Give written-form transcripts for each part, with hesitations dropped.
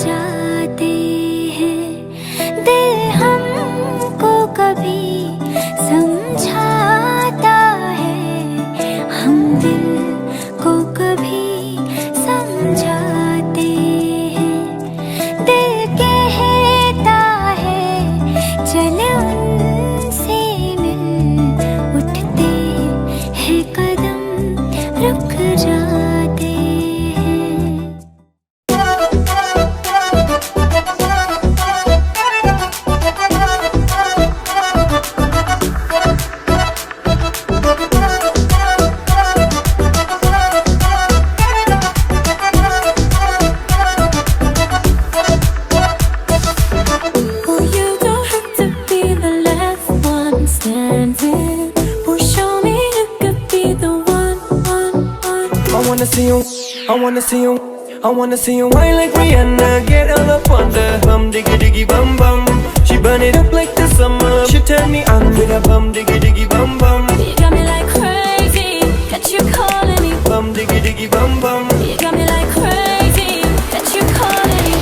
जाते हैं। दिल हमको कभी समझाता है, हम दिल को कभी समझाते हैं। दिल कहता है चल उनसे मिल, उठते हैं कदम रुक जाते हैं। Oh, you don't have to be the last one standing. Oh, show me you could be the one. I wanna see you, I wanna see you, I wanna see you whine like Rihanna. Get all up on the bum diggy diggy bum bum. She burn it up like the summer. She turn me on with a bum diggy diggy bum bum. You got me like crazy, got you calling me. Bum diggy diggy bum bum. You got me like crazy, got you calling me.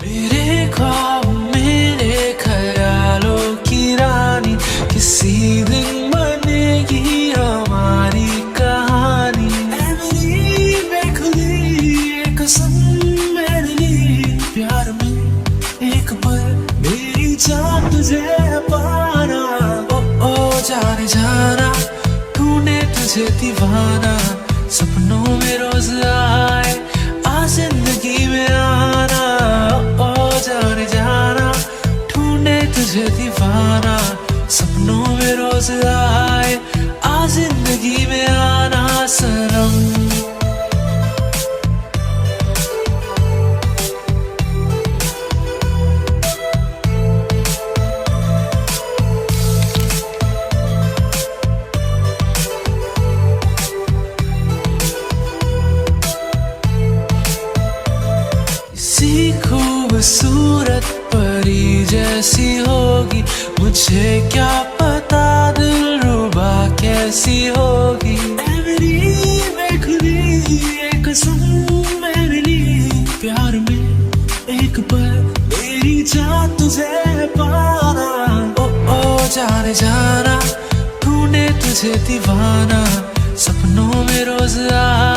मेरे ख्वाब मेरे ख्यालों की रानी, किसी दिन बनेगी हमारी कहानी। ऐ मेरी बेखुदी ये कसम मेरे लिए, प्यार में एक पल मेरी जान तुझे पाना। ओ जाने जाना ढूंढे तुझे दीवाना, सपनों में रोज आए आ जिंदगी में आना। ओ जाने जाना ढूंढे तुझे दीवाना, सपनों में रोज आए आ जिंदगी में आना सनम। किसी खूबसूरत परी जैसी होगी, मुझे क्या पता दिलरुबा कैसी होगी। ऐ मेरी बेखुदी ये कसम मेरे लिए, प्यार में एक पल मेरी जान तुझे पाना। ओ जाने जाना ढूंढे तुझे दीवाना, सपनों में रोज आ